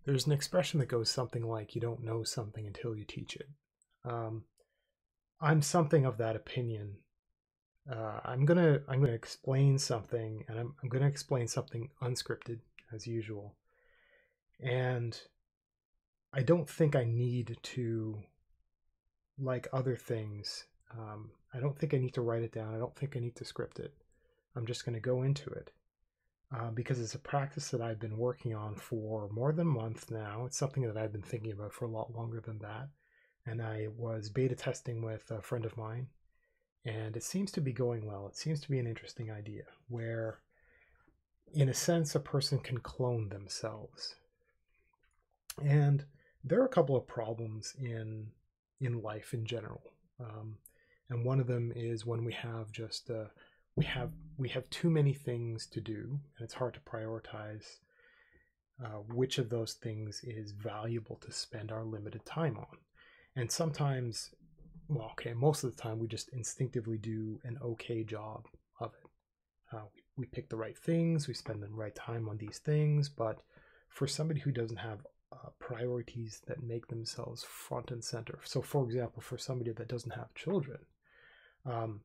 There's an expression that goes something like, you don't know something until you teach it. Um, I'm something of that opinion. I'm gonna explain something, and I'm gonna explain something unscripted as usual. And I don't think I need to, like other things. I don't think I need to write it down. I don't think I need to script it. I'm just gonna go into it. Because it's a practice that I've been working on for more than a month now. It's something that I've been thinking about for a lot longer than that. And I was beta testing with a friend of mine, and it seems to be going well. It seems to be an interesting idea where, in a sense, a person can clone themselves. And there are a couple of problems in life in general. Um, and one of them is when we have just we have too many things to do, and it's hard to prioritize which of those things is valuable to spend our limited time on. And sometimes, well, okay, most of the time we just instinctively do an okay job of it. We pick the right things, we spend the right time on these things, but for somebody who doesn't have priorities that make themselves front and center. So, for example, for somebody that doesn't have children, um,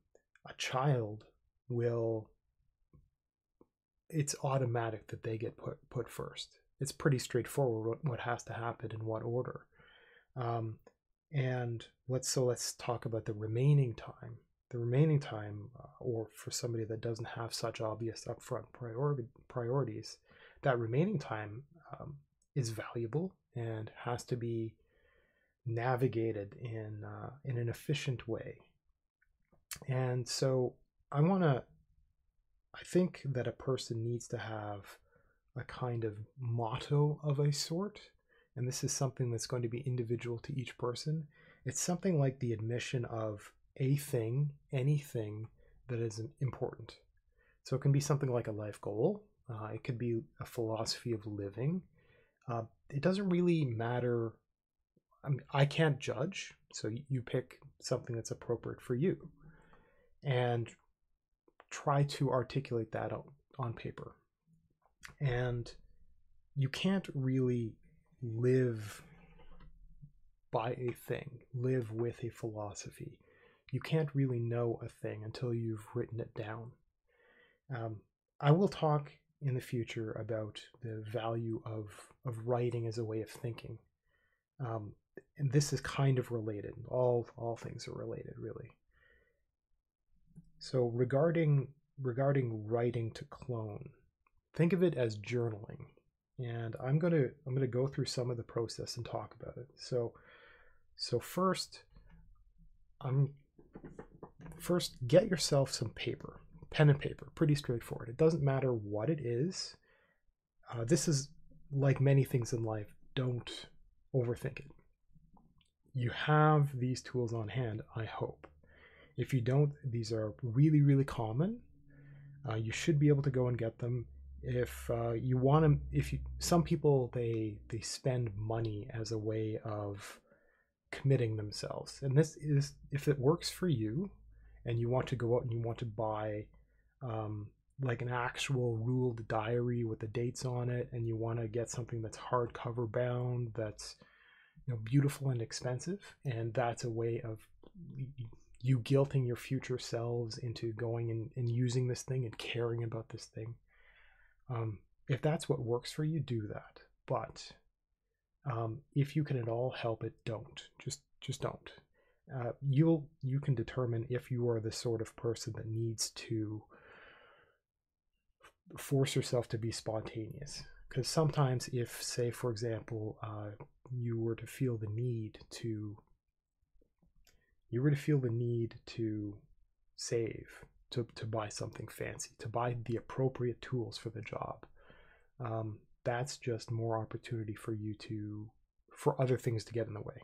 a child will, it's automatic that they get put first. It's pretty straightforward what has to happen in what order. Um, and let's talk about the remaining time. The remaining time, or for somebody that doesn't have such obvious upfront priorities, that remaining time is valuable and has to be navigated in an efficient way. And so I want to I think that a person needs to have a kind of motto of a sort, and this is something that's going to be individual to each person. It's something like the admission of a thing, anything that is important. So it can be something like a life goal. It could be a philosophy of living. It doesn't really matter. I can't judge, so you pick something that's appropriate for you, and try to articulate that on paper. And you can't really live by a thing, live with a philosophy. You can't really know a thing until you've written it down. I will talk in the future about the value of writing as a way of thinking. And this is kind of related. All things are related, really. So regarding writing to clone, think of it as journaling. And I'm gonna go through some of the process and talk about it. So first, I'm first get yourself some paper, pen and paper. Pretty straightforward. It doesn't matter what it is. This is like many things in life. Don't overthink it. You have these tools on hand, I hope. If you don't, these are really, really common. You should be able to go and get them. If you want them, some people they spend money as a way of committing themselves, and this is, if it works for you, and you want to go out and you want to buy like an actual ruled diary with the dates on it, and you want to get something that's hardcover bound, that's beautiful and expensive, and that's a way of you guilting your future selves into going and using this thing and caring about this thing. If that's what works for you, do that. But if you can at all help it, don't. Just don't. You can determine if you are the sort of person that needs to force yourself to be spontaneous. Because sometimes, if, say, for example, you were to feel the need to save, to buy something fancy, to buy the appropriate tools for the job, that's just more opportunity for you for other things to get in the way.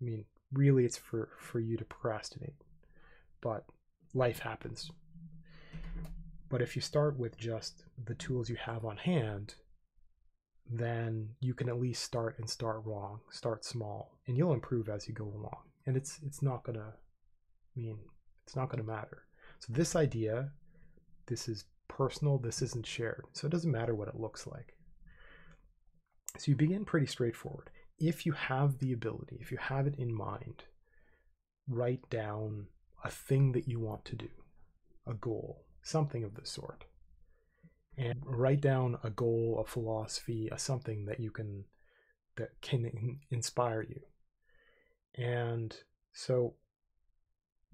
I mean, really, it's for you to procrastinate, but life happens. But if you start with just the tools you have on hand, then you can at least start small, and you'll improve as you go along. And it's not gonna matter. So this idea, this is personal, this isn't shared, so it doesn't matter what it looks like. So you begin pretty straightforward. If you have the ability, if you have it in mind, write down a thing that you want to do, a goal, something of the sort. And write down a goal, a philosophy, a something that can inspire you. And so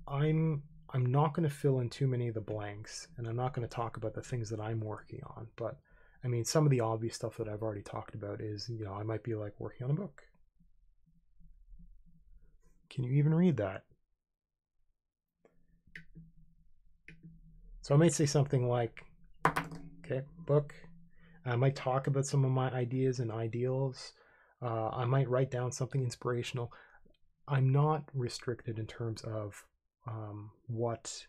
I'm not going to fill in too many of the blanks, and I'm not going to talk about the things that I'm working on, but I mean, some of the obvious stuff that I've already talked about is, I might be like working on a book. Can you even read that? So I might say something like, okay, book. I might talk about some of my ideas and ideals. I might write down something inspirational. I'm not restricted in terms of what,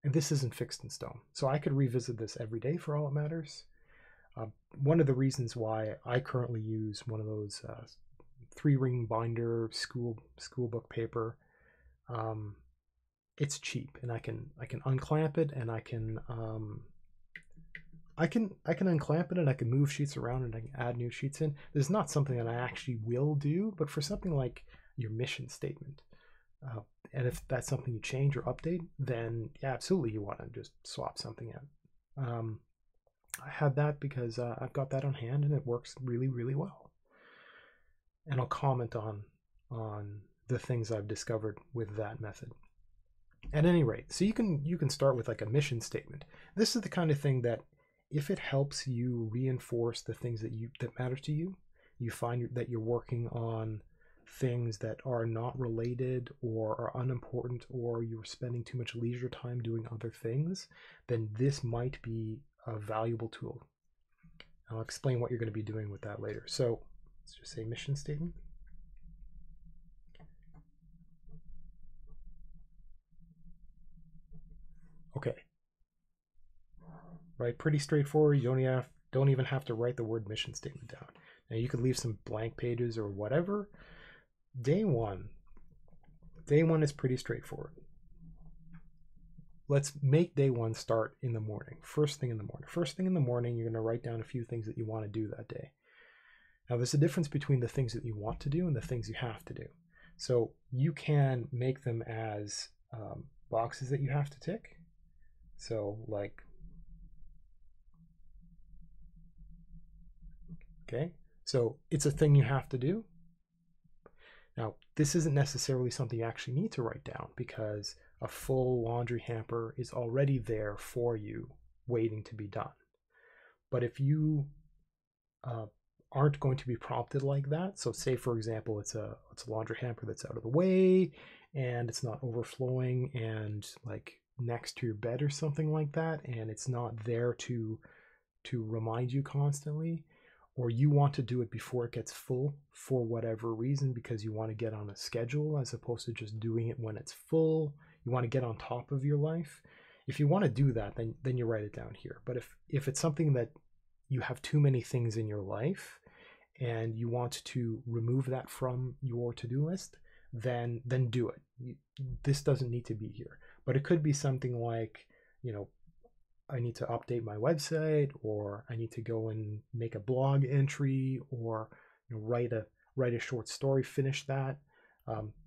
and this isn't fixed in stone. So I could revisit this every day for all it matters. One of the reasons why I currently use one of those 3-ring binder school book paper, it's cheap, and I can unclamp it, and I can unclamp it, and I can move sheets around, and I can add new sheets in. This is not something that I actually will do, but for something like your mission statement, and if that's something you change or update, then yeah, absolutely you want to just swap something out. I have that because I've got that on hand, and it works really, really well. And I'll comment on the things I've discovered with that method. At any rate, so you can start with like a mission statement. This is the kind of thing that, if it helps you reinforce the things that matter to you, you find that you're working on things that are not related or are unimportant, or you're spending too much leisure time doing other things, then this might be a valuable tool. I'll explain what you're going to be doing with that later. So let's just say mission statement. Okay. Right, pretty straightforward. You don't even have to write the word mission statement down. Now you could leave some blank pages or whatever. Day one is pretty straightforward. Let's make day one start in the morning. First thing in the morning. First thing in the morning, you're going to write down a few things that you want to do that day. Now, there's a difference between the things that you want to do and the things you have to do. So you can make them as boxes that you have to tick. So like, okay, so it's a thing you have to do. Now, this isn't necessarily something you actually need to write down, because a full laundry hamper is already there for you, waiting to be done. But if you aren't going to be prompted like that, so say for example it's a laundry hamper that's out of the way and it's not overflowing and like next to your bed or something like that, and it's not there to remind you constantly, or you want to do it before it gets full for whatever reason because you want to get on a schedule as opposed to just doing it when it's full, you want to get on top of your life. If you want to do that, then you write it down here. But if it's something that you have too many things in your life and you want to remove that from your to-do list, then do it. This doesn't need to be here. But it could be something like, I need to update my website, or I need to go and make a blog entry, or write a short story, finish that.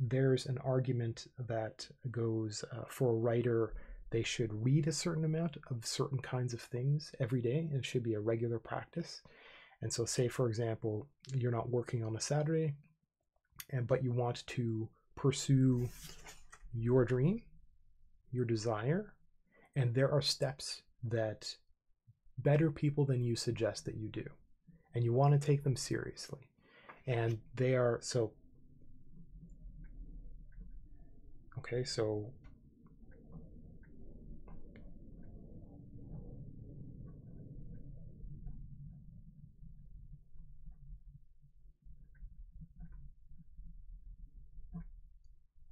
There's an argument that goes for a writer, they should read a certain amount of certain kinds of things every day, and it should be a regular practice. And so say, for example, you're not working on a Saturday, but you want to pursue your dream, your desire, and there are steps that better people than you suggest that you do, and you want to take them seriously. And they are, so okay, so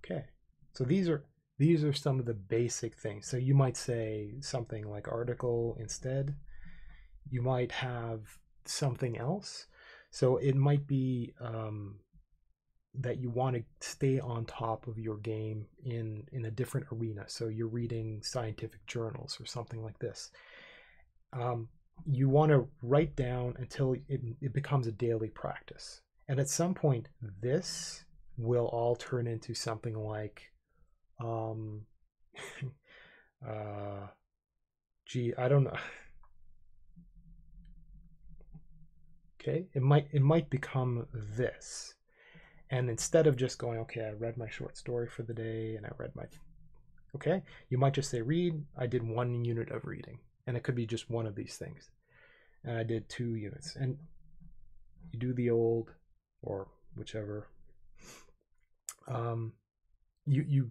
okay, so these are some of the basic things. So you might say something like article instead. You might have something else. So it might be that you want to stay on top of your game in a different arena. So you're reading scientific journals or something like this. you want to write down until it becomes a daily practice. And at some point, this will all turn into something like, um, gee, I don't know. Okay, it might become this. And instead of just going, okay, I read my short story for the day and I read my, okay, you might just say read. I did 1 unit of reading, and it could be just one of these things. And I did 2 units, and you do the old or whichever. You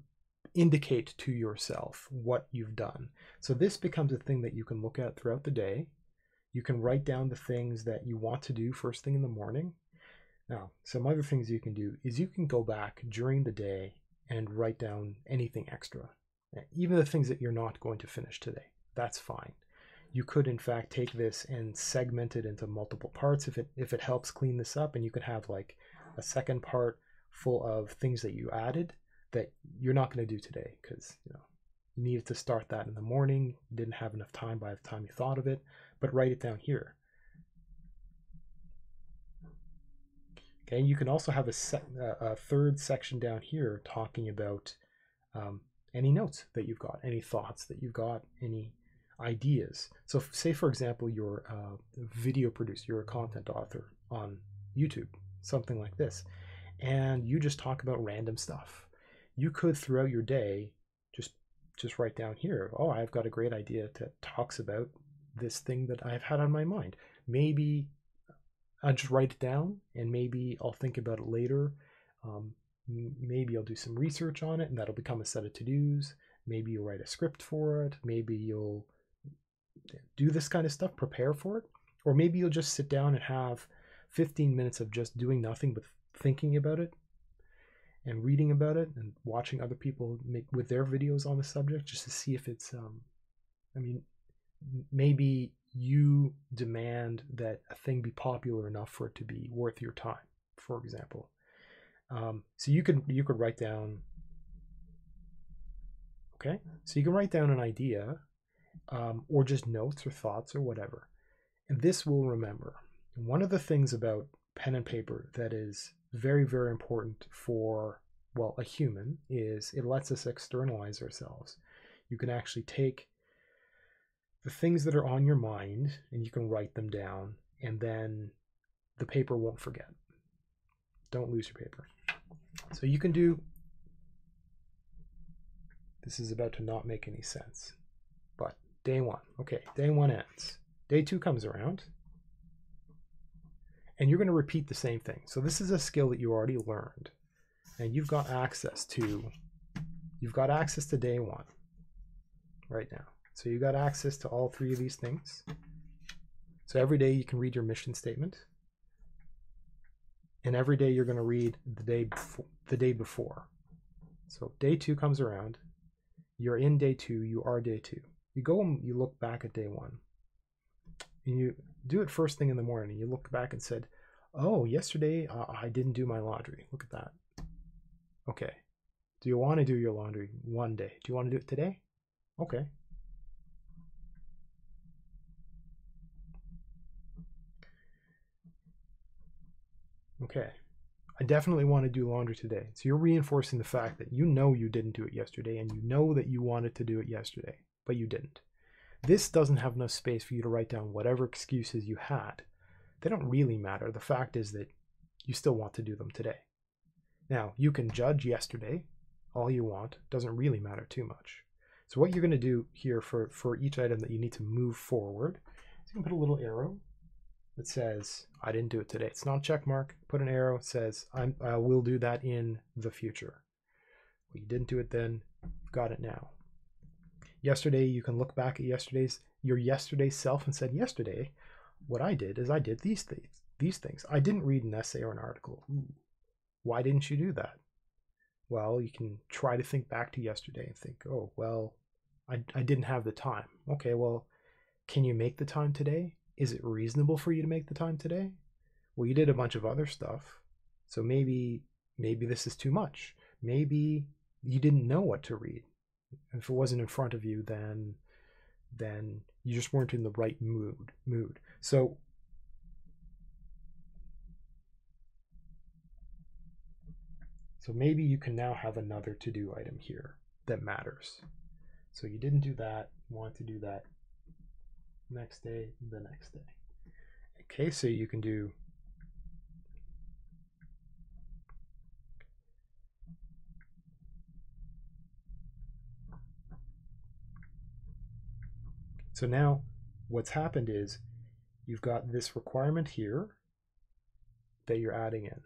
indicate to yourself what you've done. So this becomes a thing that you can look at throughout the day. You can write down the things that you want to do first thing in the morning. Now, some other things you can do is you can go back during the day and write down anything extra, even the things that you're not going to finish today. That's fine. You could, in fact, take this and segment it into multiple parts if it helps clean this up, and you could have like a second part full of things that you added that you're not going to do today because you needed to start that in the morning, didn't have enough time by the time you thought of it, but write it down here. Okay, you can also have a third section down here talking about any notes that you've got, any thoughts that you've got, any ideas. So say, for example, you're a video producer, you're a content author on YouTube, something like this, and you just talk about random stuff. You could, throughout your day, just write down here, oh, I've got a great idea that talks about this thing that I've had on my mind. Maybe I'll just write it down, and maybe I'll think about it later. Maybe I'll do some research on it, and that'll become a set of to-dos. Maybe you'll write a script for it. Maybe you'll do this kind of stuff, prepare for it. Or maybe you'll just sit down and have 15 minutes of just doing nothing but thinking about it and reading about it and watching other people make with their videos on the subject just to see if it's, I mean, maybe you demand that a thing be popular enough for it to be worth your time, for example. So you could write down, okay? So you can write down an idea, or just notes or thoughts or whatever, and this will remember. And one of the things about pen and paper that is very, very important for, well, a human is it lets us externalize ourselves. You can actually take the things that are on your mind and you can write them down, and then the paper won't forget. Don't lose your paper. So you can do, this is about to not make any sense, but day 1, okay, day 1 ends. Day 2 comes around, and you're going to repeat the same thing. So this is a skill that you already learned, and you've got access to day 1 right now. So you got access to all 3 of these things. So every day you can read your mission statement, and every day you're going to read the day before. So day 2 comes around, you're in day 2, you are day 2. You go and you look back at day 1, and you do it first thing in the morning. You look back and said, oh, yesterday I didn't do my laundry. Look at that. Okay. Do you want to do your laundry one day? Do you want to do it today? Okay. Okay. I definitely want to do laundry today. So you're reinforcing the fact that you know you didn't do it yesterday, and you know that you wanted to do it yesterday, but you didn't. This doesn't have enough space for you to write down whatever excuses you had. They don't really matter. The fact is that you still want to do them today. Now, you can judge yesterday all you want. Doesn't really matter too much. So what you're going to do here for each item that you need to move forward is you can put a little arrow that says, I didn't do it today. It's not a check mark. Put an arrow that says, I will do that in the future. Well, you didn't do it then. You've got it now. Yesterday, you can look back at your yesterday self and said, yesterday, what I did is I did these things. I didn't read an essay or an article. Ooh, why didn't you do that? Well, you can try to think back to yesterday and think, oh, well, I didn't have the time. Okay, well, can you make the time today? Is it reasonable for you to make the time today? Well, you did a bunch of other stuff, so maybe this is too much. Maybe you didn't know what to read. If it wasn't in front of you, then then you just weren't in the right mood. So maybe you can now have another to-do item here that matters. So you didn't do that, want to do that next day, the next day. Okay, so you can do so now what's happened is you've got this requirement here that you're adding in.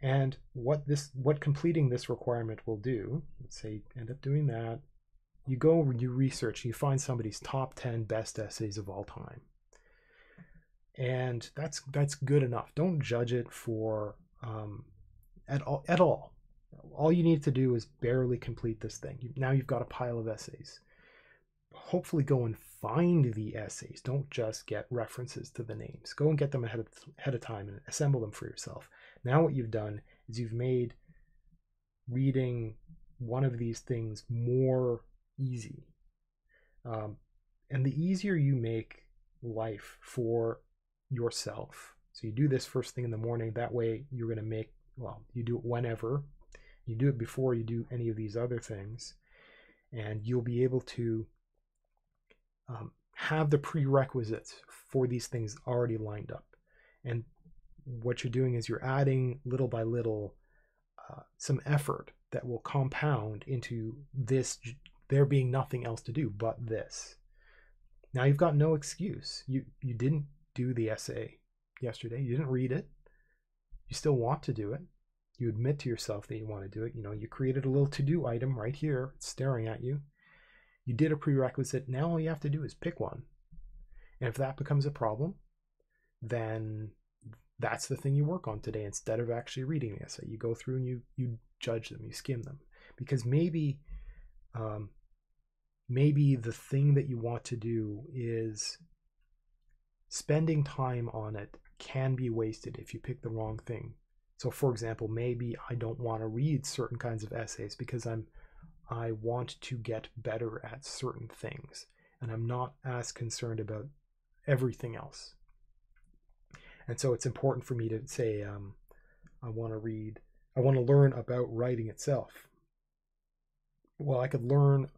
And what completing this requirement will do, let's say end up doing that, you go, you research, you find somebody's top 10 best essays of all time. And that's good enough. Don't judge it for at all. All you need to do is barely complete this thing. Now you've got a pile of essays. Hopefully go and find the essays. Don't just get references to the names. Go and get them ahead of time and assemble them for yourself. Now what you've done is you've made reading one of these things more easy. And the easier you make life for yourself, so you do this first thing in the morning, that way you're going to make, well, you do it whenever, you do it before you do any of these other things, and you'll be able to have the prerequisites for these things already lined up. And what you're doing is you're adding little by little some effort that will compound into this, there being nothing else to do but this. Now you've got no excuse. You didn't do the essay yesterday. You didn't read it. You still want to do it. You admit to yourself that you want to do it. You know, you created a little to-do item right here. It's staring at you. You did a prerequisite. Now all you have to do is pick one. And if that becomes a problem, then that's the thing you work on today instead of actually reading the essay. You go through and you judge them, you skim them. Because maybe the thing that you want to do is spending time on it can be wasted if you pick the wrong thing. So for example, maybe I don't want to read certain kinds of essays because I want to get better at certain things, and I'm not as concerned about everything else. And so it's important for me to say, I want to learn about writing itself. Well, I could learn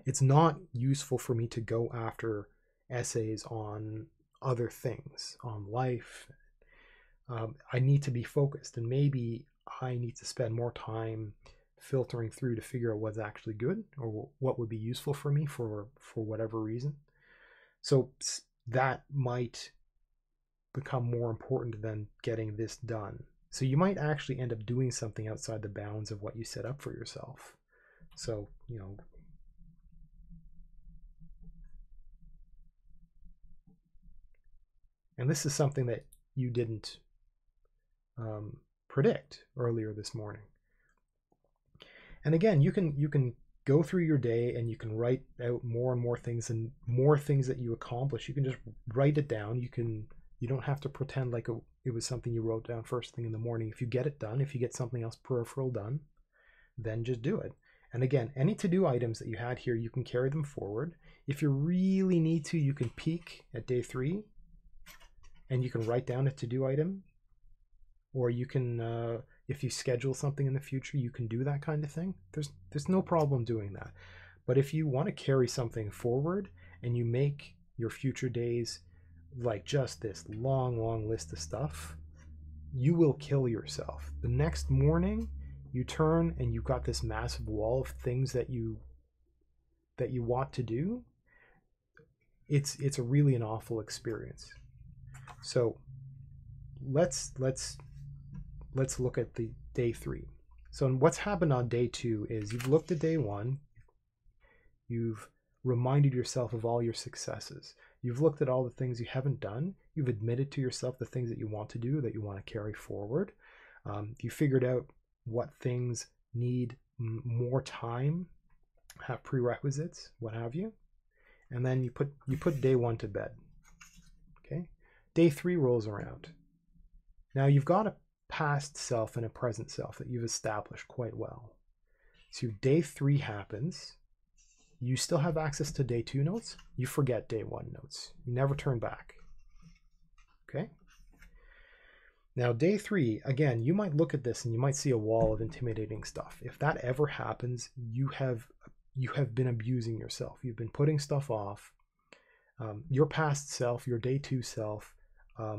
it's not useful for me to go after essays on other things, on life. I need to be focused, and maybe I need to spend more time filtering through to figure out what's actually good or what would be useful for me for whatever reason. So that might become more important than getting this done. So you might actually end up doing something outside the bounds of what you set up for yourself. So, you know, and this is something that you didn't predict earlier this morning. And again, you can go through your day and you can write out more and more things and more things that you accomplish. You can just write it down. You don't have to pretend like it was something you wrote down first thing in the morning. If you get it done, if you get something else peripheral done, then just do it. And again, any to-do items that you had here, you can carry them forward. If you really need to, you can peek at day 3 and you can write down a to-do item, or you can, if you schedule something in the future, you can do that kind of thing. There's no problem doing that. But if you want to carry something forward and you make your future days like just this long list of stuff, you will kill yourself. The next morning, you turn and you've got this massive wall of things that you want to do. It's a really an awful experience. So let's look at the day 3. So what's happened on day 2 is you've looked at day 1, you've reminded yourself of all your successes. You've looked at all the things you haven't done. You've admitted to yourself the things that you want to do, that you want to carry forward. You figured out what things need more time, have prerequisites, what have you. And then you put day 1 to bed. Okay? Day 3 rolls around. Now you've got a past self and a present self that you've established quite well. So day 3 happens, you still have access to day 2 notes. You forget day 1 notes. You never turn back. Okay? Now, day 3, again, you might look at this and you might see a wall of intimidating stuff. If that ever happens, you have been abusing yourself. You've been putting stuff off. Your past self, your day 2 self,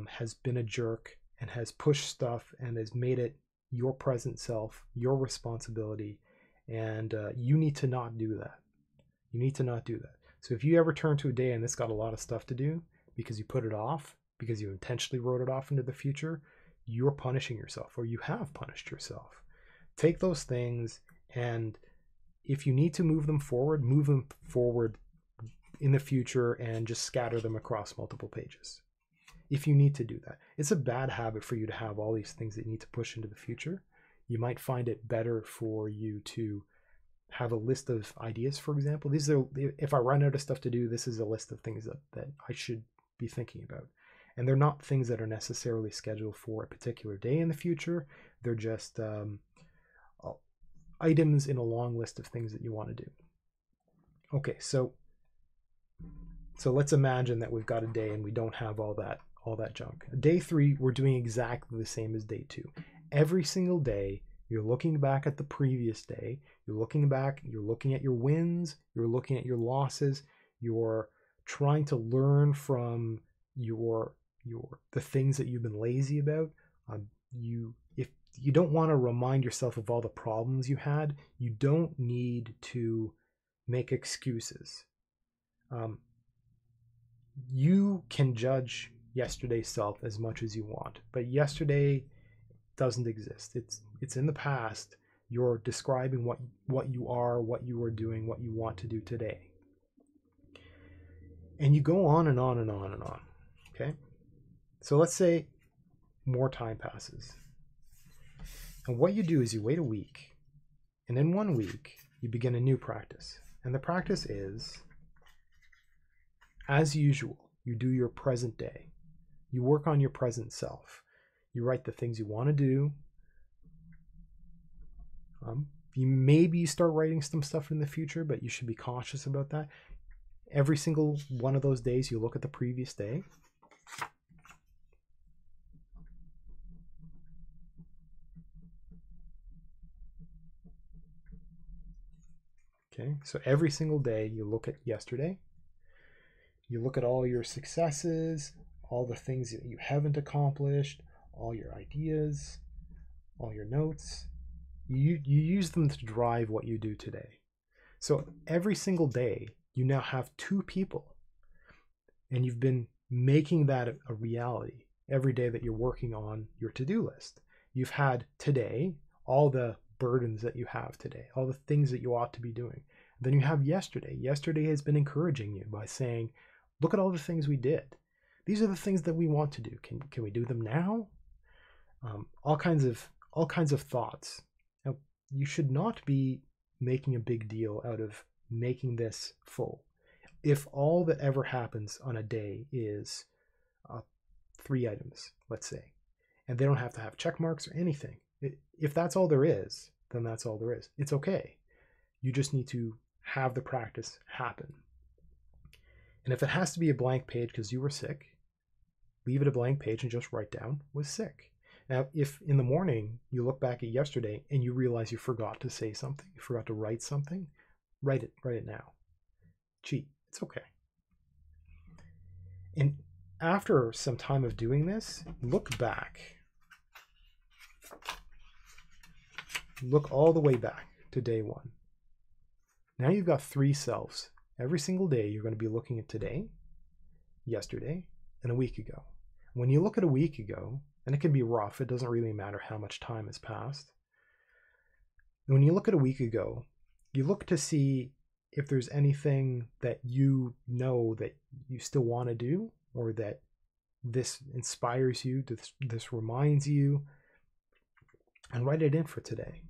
has been a jerk and has pushed stuff and has made it your present self, your responsibility, and you need to not do that. You need to not do that. So if you ever turn to a day and it's got a lot of stuff to do because you put it off, because you intentionally wrote it off into the future, you're punishing yourself, or you have punished yourself. Take those things, and if you need to move them forward in the future and just scatter them across multiple pages. If you need to do that. It's a bad habit for you to have all these things that you need to push into the future. You might find it better for you to have a list of ideas, for example. These are, if I run out of stuff to do, this is a list of things that I should be thinking about. And they're not things that are necessarily scheduled for a particular day in the future. They're just items in a long list of things that you want to do. Okay, so let's imagine that we've got a day and we don't have all that junk. Day 3, we're doing exactly the same as day 2. Every single day, you're looking back at the previous day. You're looking back, you're looking at your wins, you're looking at your losses, you're trying to learn from the things that you've been lazy about. If you don't want to remind yourself of all the problems you had, you don't need to make excuses. You can judge yesterday's self as much as you want, but yesterday doesn't exist. It's in the past. You're describing what you are, what you are doing, what you want to do today. And you go on and on and on and on. Okay? So let's say more time passes. And what you do is you wait a week, and in 1 week, you begin a new practice. And the practice is, as usual, you do your present day. You work on your present self. You write the things you want to do. Maybe you start writing some stuff in the future, but you should be cautious about that. Every single one of those days, you look at the previous day. Okay, so every single day, you look at yesterday. You look at all your successes, all the things that you haven't accomplished, all your ideas, all your notes. You use them to drive what you do today. So every single day, you now have 2 people, and you've been making that a reality every day that you're working on your to-do list. You've had today all the burdens that you have today, all the things that you ought to be doing. Then you have yesterday. Yesterday has been encouraging you by saying, look at all the things we did. These are the things that we want to do. Can we do them now? All kinds of thoughts. Now, you should not be making a big deal out of making this full. If all that ever happens on a day is 3 items, let's say, and they don't have to have check marks or anything. If that's all there is, then that's all there is. It's okay. You just need to have the practice happen. And if it has to be a blank page because you were sick, leave it a blank page and just write down was sick. Now, if in the morning you look back at yesterday and you realize you forgot to say something, you forgot to write something, write it now. Cheat. It's okay. And after some time of doing this, look back. Look all the way back to day 1. Now you've got 3 selves. Every single day you're going to be looking at today, yesterday, and a week ago. When you look at a week ago, and it can be rough, it doesn't really matter how much time has passed. When you look at a week ago, you look to see if there's anything that you know that you still want to do, or that this inspires you, this reminds you, and write it in for today.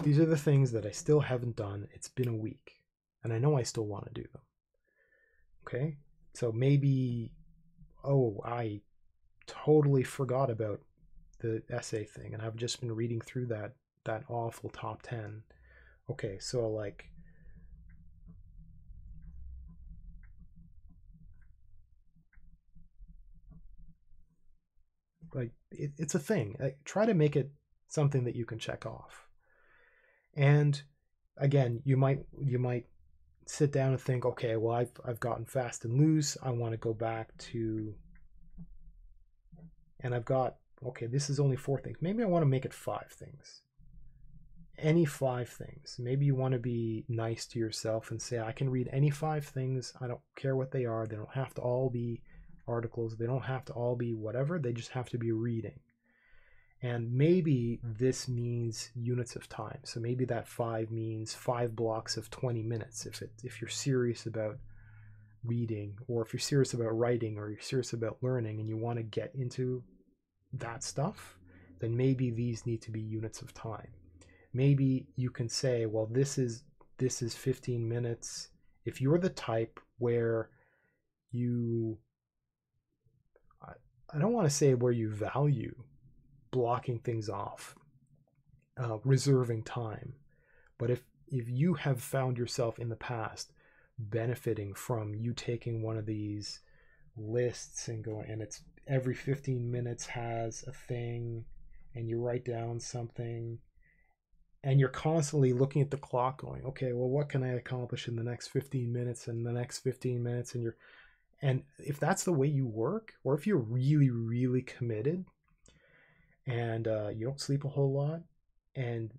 These are the things that I still haven't done. It's been a week, and I know I still want to do them. Okay? So maybe, I totally forgot about the essay thing, and I've just been reading through that awful top 10. Okay, so like like it's a thing. Try to make it something that you can check off. And again, you might sit down and think, okay, well, I've gotten fast and loose. I want to go back to, and I've got, okay, this is only 4 things. Maybe I want to make it 5 things. Any 5 things. Maybe you want to be nice to yourself and say, I can read any 5 things. I don't care what they are. They don't have to all be articles. They don't have to all be whatever. They just have to be reading. And maybe this means units of time. So maybe that 5 means 5 blocks of 20 minutes if you're serious about reading, or if you're serious about writing, or you're serious about learning and you want to get into that stuff, then maybe these need to be units of time. Maybe you can say, well, this is 15 minutes. If you're the type where you, I don't want to say where you value blocking things off, reserving time, but if you have found yourself in the past benefiting from you taking one of these lists and going, and it's every 15 minutes has a thing, and you write down something, and you're constantly looking at the clock going, okay, well, what can I accomplish in the next 15 minutes and the next 15 minutes? And if that's the way you work, or if you're really, really committed and you don't sleep a whole lot, and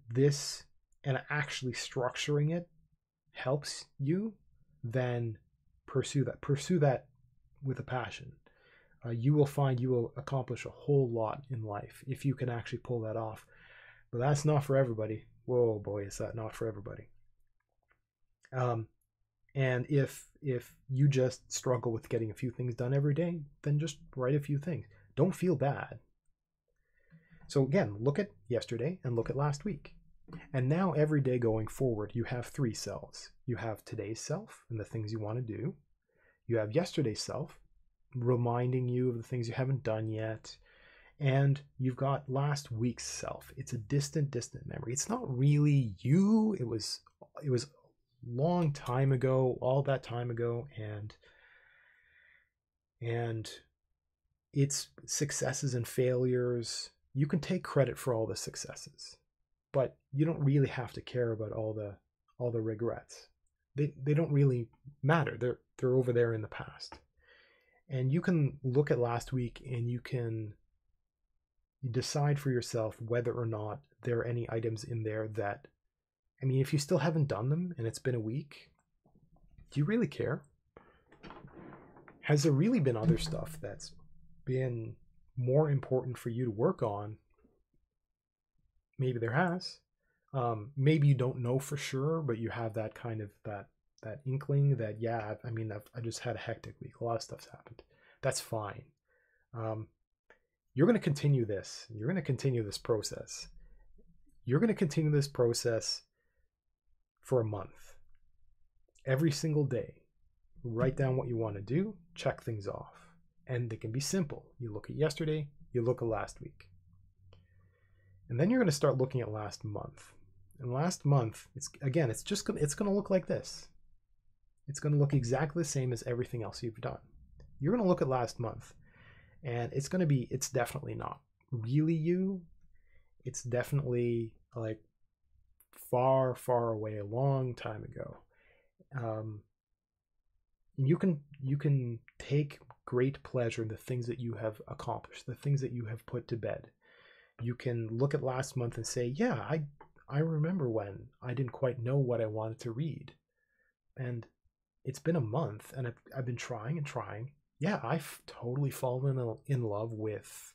actually structuring it helps you, then pursue that with a passion. You will find you will accomplish a whole lot in life if you can actually pull that off. But that's not for everybody. Whoa, boy, is that not for everybody. And if you just struggle with getting a few things done every day, then just write a few things. Don't feel bad. So again, look at yesterday and look at last week. And now every day going forward, you have 3 selves. You have today's self and the things you want to do. You have yesterday's self, reminding you of the things you haven't done yet. And you've got last week's self. It's a distant memory. It's not really you. It was a long time ago, all that time ago, and its successes and failures. You can take credit for all the successes, but you don't really have to care about all the regrets. They don't really matter. They're over there in the past. And you can look at last week and you can decide for yourself whether or not there are any items in there that, I mean, if you still haven't done them and it's been a week, do you really care? Has there really been other stuff that's been more important for you to work on? Maybe there has. Maybe you don't know for sure, but you have that kind of that inkling that, yeah, I mean, I just had a hectic week. A lot of stuff's happened. That's fine. You're going to continue this. You're going to continue this process. You're going to continue this process for a month. Every single day, write down what you want to do, check things off. And they can be simple. You look at yesterday, you look at last week. And then you're going to start looking at last month. And last month, it's going to look like this. It's going to look exactly the same as everything else you've done. You're going to look at last month, and it's definitely not really you. It's definitely like far, far away, a long time ago. You can take great pleasure in the things that you have accomplished, the things that you have put to bed. You can look at last month and say, yeah, I remember when I didn't quite know what I wanted to read. And it's been a month and I've been trying and trying. Yeah, I've totally fallen in love with,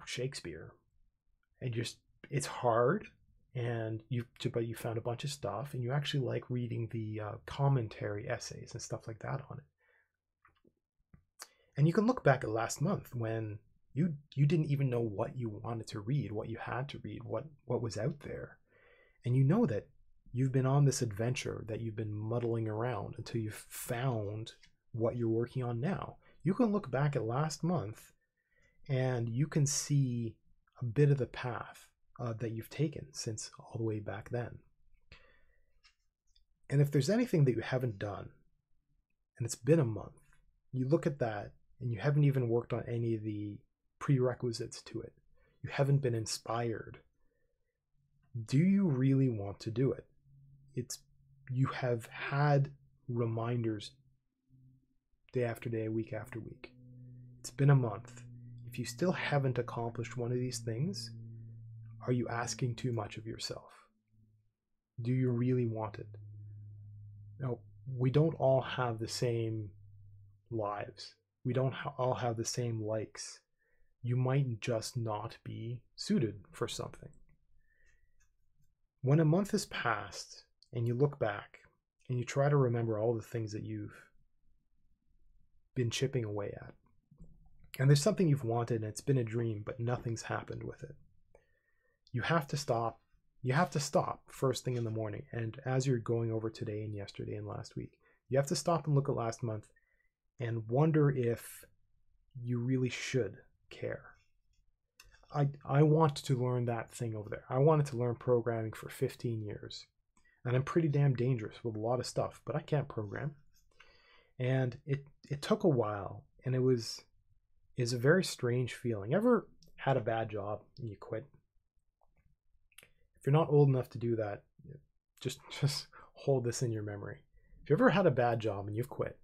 Shakespeare. And it's hard, but you found a bunch of stuff, and you actually like reading the commentary essays and stuff like that on it. And you can look back at last month when you didn't even know what you wanted to read, what you had to read, what was out there. And you know that you've been on this adventure, that you've been muddling around until you've found what you're working on now. You can look back at last month and you can see a bit of the path that you've taken since all the way back then. And if there's anything that you haven't done and it's been a month, you look at that and you haven't even worked on any of the prerequisites to it. You haven't been inspired. Do you really want to do it? You have had reminders day after day, week after week. It's been a month. If you still haven't accomplished one of these things, are you asking too much of yourself? Do you really want it? Now, we don't all have the same lives. We don't all have the same likes. You might just not be suited for something. When a month has passed and you look back and you try to remember all the things that you've been chipping away at, and there's something you've wanted and it's been a dream, but nothing's happened with it, you have to stop. You have to stop first thing in the morning. And as you're going over today and yesterday and last week, you have to stop and look at last month and wonder if you really should care. I want to learn that thing over there. I wanted to learn programming for 15 years. And I'm pretty damn dangerous with a lot of stuff, but I can't program. And it took a while, and it's a very strange feeling. Ever had a bad job and you quit? If you're not old enough to do that, just hold this in your memory. If you ever had a bad job and you've quit,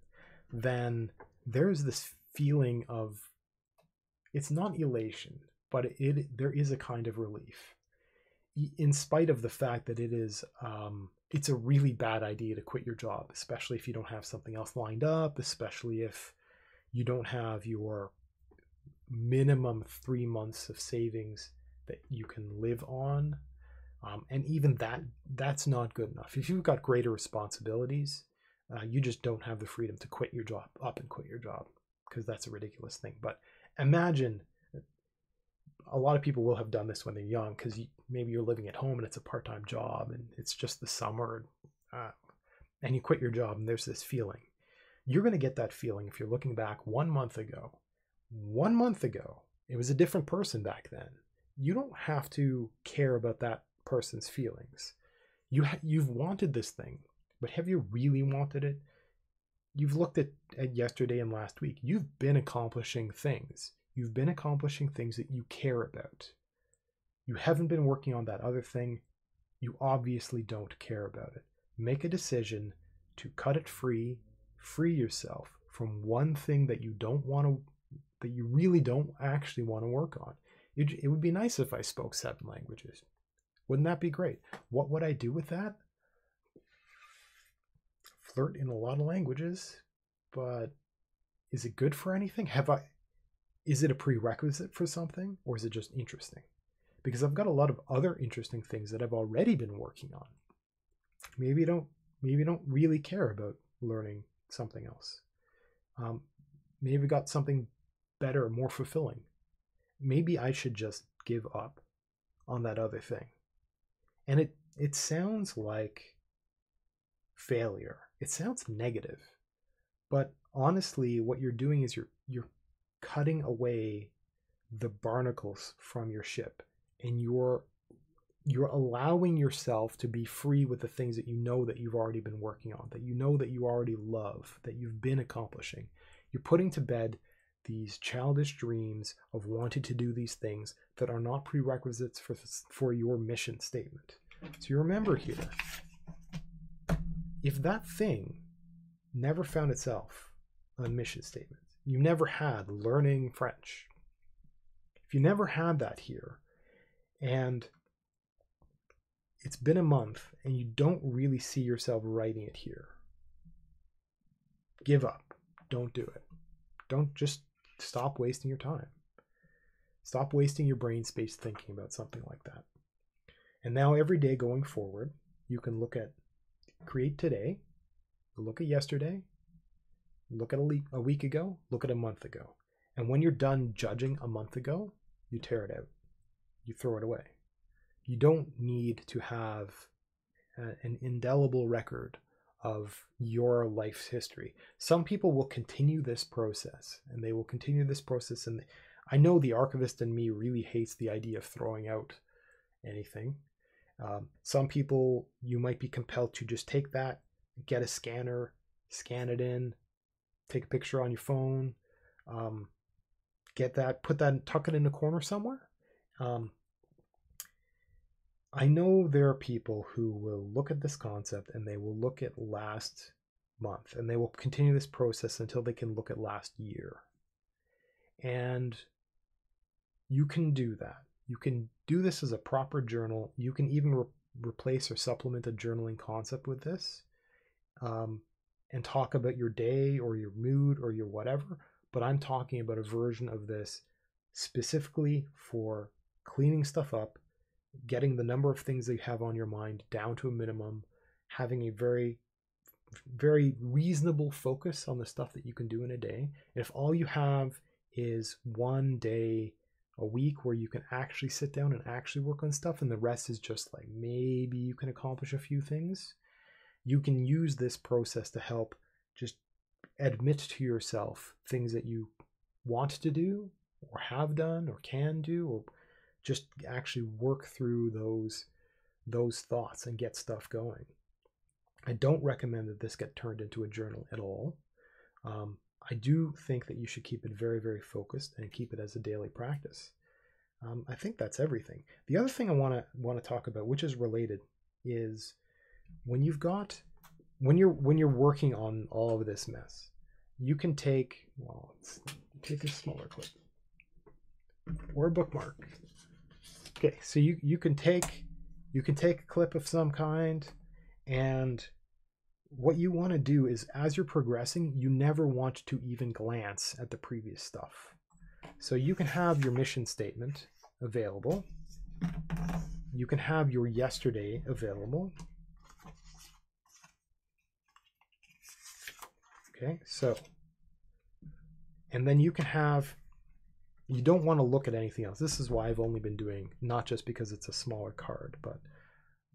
then there's this feeling of, it's not elation, but there is a kind of relief, in spite of the fact that it's a really bad idea to quit your job, especially if you don't have something else lined up, especially if you don't have your minimum 3 months of savings that you can live on. And even that's not good enough. If you've got greater responsibilities, you just don't have the freedom to quit your job, up and quit your job, because that's a ridiculous thing. But imagine, a lot of people will have done this when they're young, because maybe you're living at home and it's a part-time job and it's just the summer, and you quit your job and there's this feeling. You're going to get that feeling if you're looking back 1 month ago. 1 month ago, it was a different person back then. You don't have to care about that person's feelings. You've wanted this thing, but have you really wanted it? You've looked at yesterday and last week. You've been accomplishing things. You've been accomplishing things that you care about. You haven't been working on that other thing. You obviously don't care about it. Make a decision to cut it free yourself from one thing that you really don't actually want to work on. It would be nice if I spoke 7 languages. Wouldn't that be great? What would I do with that? Flirt in a lot of languages, but is it good for anything? Is it a prerequisite for something, or is it just interesting? Because I've got a lot of other interesting things that I've already been working on. Maybe you don't really care about learning something else. Maybe got something better, more fulfilling. Maybe I should just give up on that other thing. And it sounds like failure. It sounds negative. But honestly, what you're doing is you're cutting away the barnacles from your ship, and you're allowing yourself to be free with the things that you know that you've already been working on, that you know that you already love, that you've been accomplishing. You're putting to bed these childish dreams of wanting to do these things that are not prerequisites for your mission statement. So you remember here, if that thing never found itself on a mission statement, you never had learning French, if you never had that here, and it's been a month and you don't really see yourself writing it here, give up. Don't do it. Don't just stop wasting your time. Stop wasting your brain space thinking about something like that. And now every day going forward, you can create today, look at yesterday, look at a week ago, look at a month ago. And when you're done judging a month ago, you tear it out. You throw it away. You don't need to have an indelible record of your life's history. Some people will continue this process, and and I know the archivist in me really hates the idea of throwing out anything. Some people, you might be compelled to just take that, get a scanner, scan it in, take a picture on your phone, get that, put that, tuck it in a corner somewhere. I know there are people who will look at this concept and they will look at last month and they will continue this process until they can look at last year. And you can do that. You can do this as a proper journal. You can even replace or supplement a journaling concept with this, and talk about your day or your mood or your whatever. But I'm talking about a version of this specifically for cleaning stuff up, getting the number of things that you have on your mind down to a minimum, having a very, very reasonable focus on the stuff that you can do in a day. And if all you have is one day a week where you can actually sit down and actually work on stuff, and the rest is just like maybe you can accomplish a few things, you can use this process to help just admit to yourself things that you want to do or have done or can do, or just actually work through those thoughts and get stuff going. I don't recommend that this get turned into a journal at all. I do think that you should keep it very, very focused and keep it as a daily practice. I think that's everything. The other thing I want to talk about, which is related, is when you're working on all of this mess, you can take, well, let's take a smaller clip or a bookmark. Okay, so you can take a clip of some kind, and what you want to do is, as you're progressing, you never want to even glance at the previous stuff. So you can have your mission statement available. You can have your yesterday available. Okay, so, and then you can have, you don't want to look at anything else. This is why I've only been doing, not just because it's a smaller card, but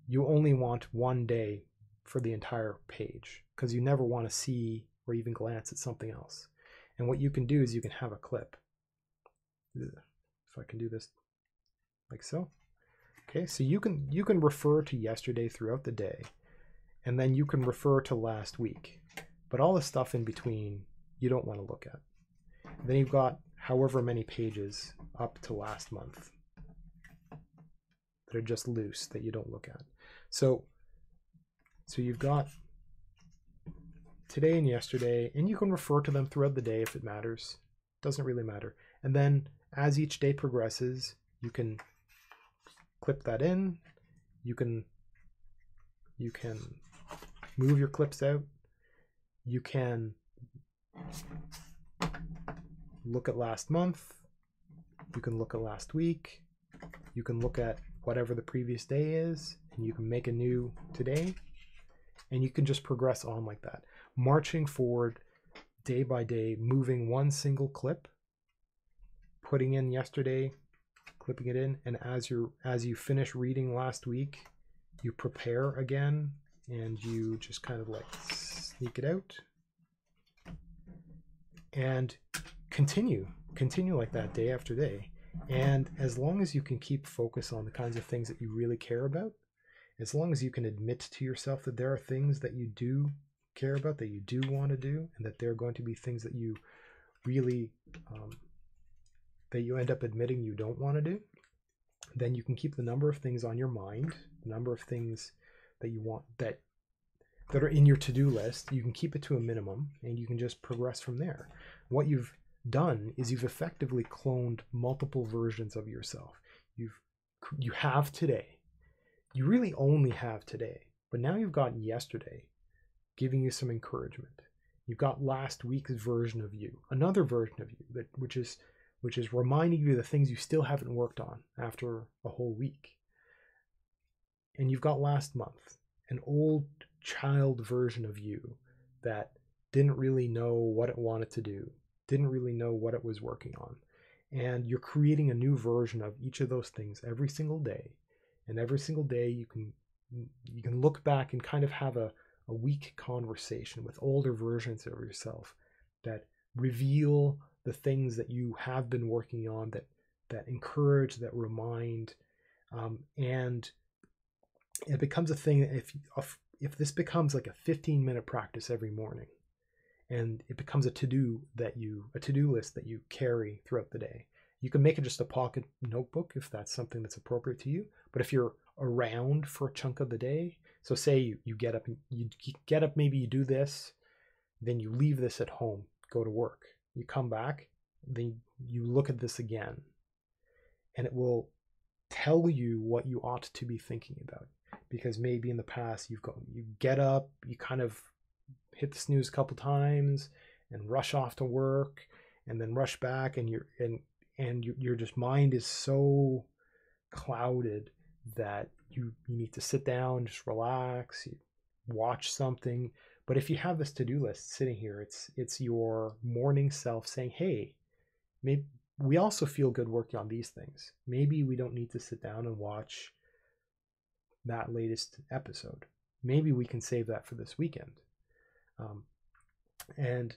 you only want one day for the entire page, because you never want to see or even glance at something else. And what you can do is you can have a clip. If I can do this like so. Okay, so you can refer to yesterday throughout the day, and then you can refer to last week. But all the stuff in between, you don't want to look at. Then you've got however many pages up to last month that are just loose that you don't look at. So you've got today and yesterday, and you can refer to them throughout the day if it matters. Doesn't really matter. And then as each day progresses, you can clip that in. You can move your clips out. You can look at last month. You can look at last week. You can look at whatever the previous day is, and you can make a new today. And you can just progress on like that, marching forward day by day, moving one single clip, putting in yesterday, clipping it in, and as you finish reading last week, you prepare again, and you just kind of like sneak it out, and continue like that day after day. And as long as you can keep focus on the kinds of things that you really care about, as long as you can admit to yourself that there are things that you do care about, that you do want to do, and that they're going to be things that you really, that you end up admitting you don't want to do, then you can keep the number of things on your mind, the number of things that you want, that are in your to-do list, you can keep it to a minimum, and you can just progress from there. What you've done is you've effectively cloned multiple versions of yourself. You have today. You really only have today, but now you've got yesterday giving you some encouragement. You've got last week's version of you, another version of you, which is reminding you of the things you still haven't worked on after a whole week. And you've got last month, an old child version of you that didn't really know what it wanted to do, didn't really know what it was working on. And you're creating a new version of each of those things every single day. And every single day you can look back and kind of have a weak conversation with older versions of yourself that reveal the things that you have been working on, that encourage, that remind, and it becomes a thing. If this becomes like a 15-minute practice every morning, and it becomes a to-do list that you carry throughout the day. You can make it just a pocket notebook if that's something that's appropriate to you. But if you're around for a chunk of the day, so say you get up, maybe you do this, then you leave this at home, go to work, you come back, then you look at this again, and it will tell you what you ought to be thinking about. Because maybe in the past you get up, you kind of hit the snooze a couple times and rush off to work and then rush back, and your just mind is so clouded that you need to sit down, just relax, you watch something. But if you have this to-do list sitting here, it's your morning self saying, hey, maybe we also feel good working on these things. Maybe we don't need to sit down and watch that latest episode. Maybe we can save that for this weekend. And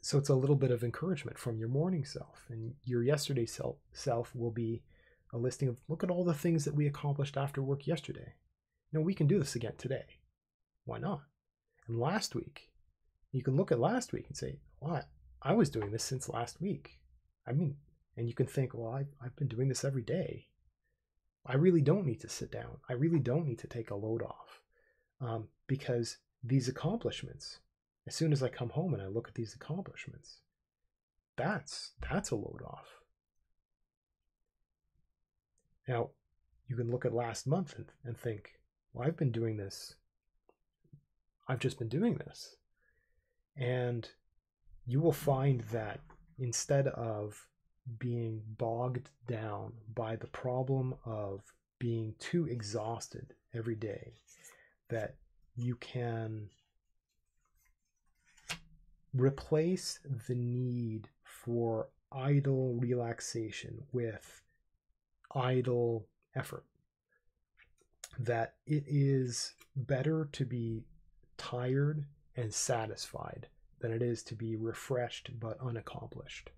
so it's a little bit of encouragement from your morning self, and your yesterday self will be a listing of, look at all the things that we accomplished after work yesterday. We can do this again today. Why not? And last week, you can look at last week and say, well, I was doing this since last week. And you can think, well, I've been doing this every day. I really don't need to sit down. I really don't need to take a load off, because these accomplishments, as soon as I come home and I look at these accomplishments, that's a load off. Now, you can look at last month and think, well, I've been doing this. I've just been doing this. And you will find that instead of being bogged down by the problem of being too exhausted every day, that you can replace the need for idle relaxation with idle effort. That it is better to be tired and satisfied than it is to be refreshed but unaccomplished.